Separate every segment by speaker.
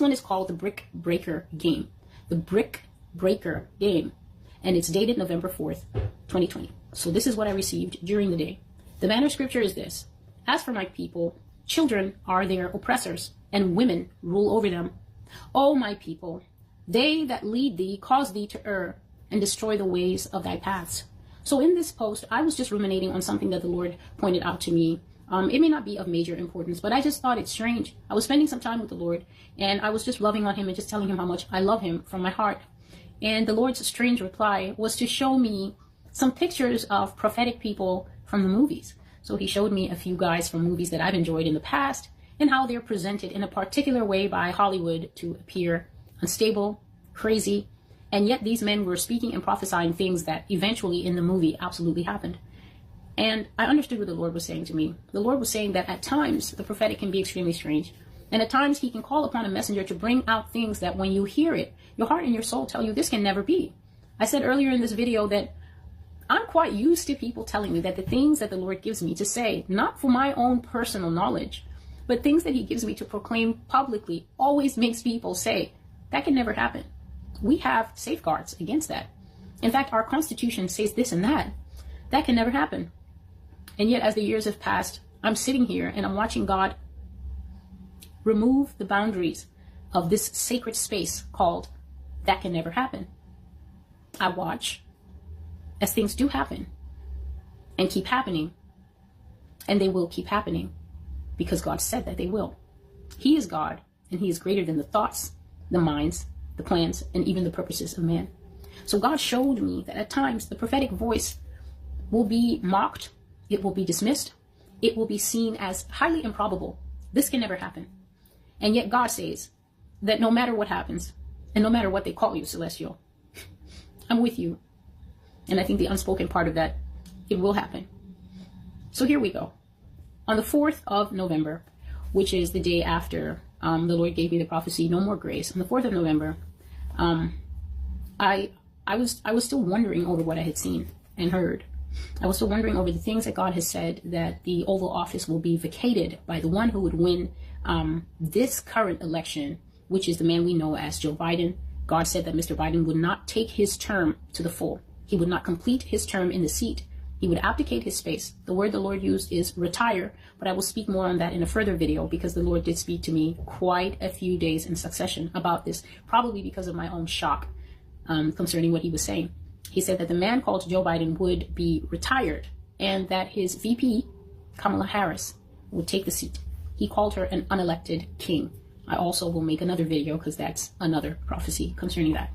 Speaker 1: one is called the Brick Breaker Game. The Brick Breaker Game. And it's dated November 4th, 2020. So this is what I received during the day. The banner scripture is this: As for my people, children are their oppressors, and women rule over them. O my people, they that lead thee cause thee to err, and destroy the ways of thy paths. So in this post, I was just ruminating on something that the Lord pointed out to me. It may not be of major importance, but I just thought it's strange. I was spending some time with the Lord, and I was just loving on him and just telling him how much I love him from my heart. And the Lord's strange reply was to show me some pictures of prophetic people from the movies. So he showed me a few guys from movies that I've enjoyed in the past, and how they're presented in a particular way by Hollywood to appear unstable, crazy, and yet these men were speaking and prophesying things that eventually in the movie absolutely happened. And I understood what the Lord was saying to me. The Lord was saying that at times the prophetic can be extremely strange. And at times he can call upon a messenger to bring out things that when you hear it, your heart and your soul tell you this can never be. I said earlier in this video that I'm quite used to people telling me that the things that the Lord gives me to say, not for my own personal knowledge, but things that he gives me to proclaim publicly, always makes people say, that can never happen. We have safeguards against that. In fact, our Constitution says this and that. That can never happen. And yet, as the years have passed, I'm sitting here and I'm watching God remove the boundaries of this sacred space called that can never happen. I watch as things do happen and keep happening, and they will keep happening because God said that they will. He is God, and he is greater than the thoughts, the minds, the plans, and even the purposes of man. So God showed me that at times the prophetic voice will be mocked, it will be dismissed, it will be seen as highly improbable. This can never happen. And yet God says that no matter what happens, and no matter what they call you, Celestial, I'm with you. And I think the unspoken part of that, it will happen. So here we go. On the 4th of November, which is the day after the Lord gave me the prophecy, no more grace. On the 4th of November, I was still wondering over what I had seen and heard. I was still wondering over the things that God has said, that the Oval Office will be vacated by the one who would win this current election, which is the man we know as Joe Biden. God said that Mr. Biden would not take his term to the full. He would not complete his term in the seat. He would abdicate his space. The word the Lord used is retire, but I will speak more on that in a further video because the Lord did speak to me quite a few days in succession about this, probably because of my own shock concerning what he was saying. He said that the man called Joe Biden would be retired and that his VP, Kamala Harris, would take the seat. He called her an unelected king. I also will make another video because that's another prophecy concerning that.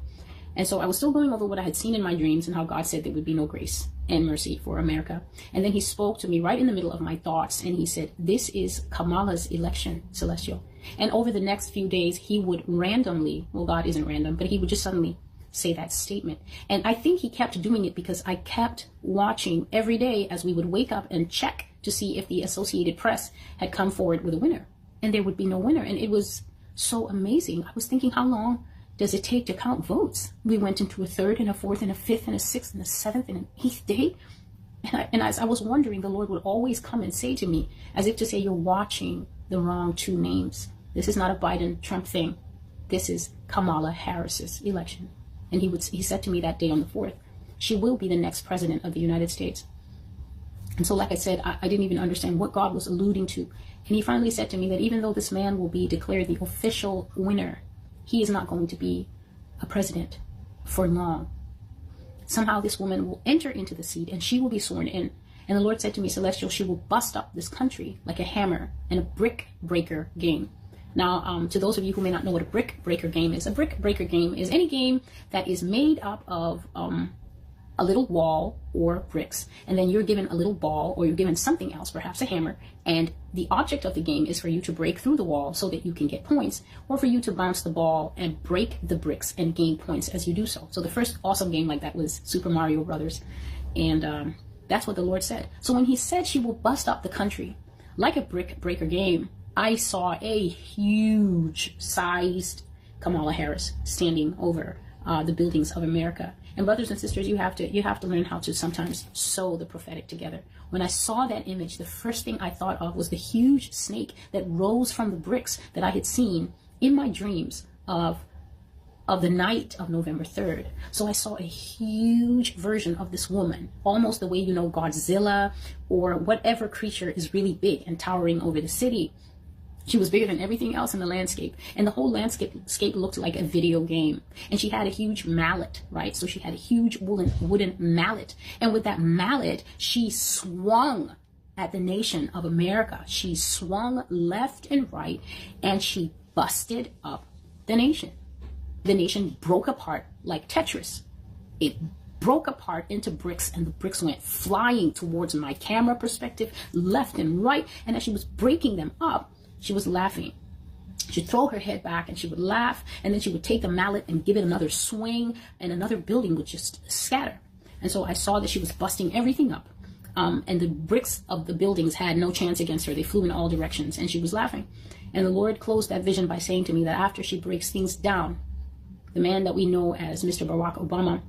Speaker 1: And so I was still going over what I had seen in my dreams and how God said there would be no grace and mercy for America. And then he spoke to me right in the middle of my thoughts. And he said, this is Kamala's election, Celestial. And over the next few days, he would randomly, well, God isn't random, but he would just suddenly say that statement. And I think he kept doing it because I kept watching every day as we would wake up and check to see if the Associated Press had come forward with a winner. And there would be no winner. And it was so amazing. I was thinking, how long does it take to count votes? We went into a third and a fourth and a fifth and a sixth and a seventh and an eighth day. And as I was wondering, the Lord would always come and say to me, as if to say, you're watching the wrong two names. This is not a Biden-Trump thing. This is Kamala Harris's election. And he said to me that day on the 4th, she will be the next president of the United States. And so, like I said, I didn't even understand what God was alluding to. And he finally said to me that even though this man will be declared the official winner, he is not going to be a president for long. Somehow this woman will enter into the seat and she will be sworn in. And the Lord said to me, Celestial, she will bust up this country like a hammer in a brick breaker game. Now, to those of you who may not know what a brick breaker game is, a brick breaker game is any game that is made up of a little wall or bricks, and then you're given a little ball or you're given something else, perhaps a hammer, and the object of the game is for you to break through the wall so that you can get points, or for you to bounce the ball and break the bricks and gain points as you do so. So the first awesome game like that was Super Mario Brothers, and that's what the Lord said. So when he said she will bust up the country like a brick breaker game, I saw a huge sized Kamala Harris standing over the buildings of America. And brothers and sisters, you have to learn how to sometimes sew the prophetic together. When I saw that image, the first thing I thought of was the huge snake that rose from the bricks that I had seen in my dreams of the night of November 3rd. So I saw a huge version of this woman, almost the way, you know, Godzilla or whatever creature is really big and towering over the city. She was bigger than everything else in the landscape. And the whole landscape looked like a video game. And she had a huge mallet, right? So she had a huge wooden mallet. And with that mallet, she swung at the nation of America. She swung left and right, and she busted up the nation. The nation broke apart like Tetris. It broke apart into bricks, and the bricks went flying towards my camera perspective, left and right. And as she was breaking them up, she was laughing. She'd throw her head back and she would laugh, and then she would take the mallet and give it another swing, and another building would just scatter. And so I saw that she was busting everything up. And the bricks of the buildings had no chance against her. They flew in all directions, and she was laughing. And the Lord closed that vision by saying to me that after she breaks things down, the man that we know as Mr. Barack Obama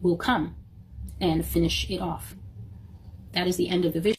Speaker 1: will come and finish it off. That is the end of the vision.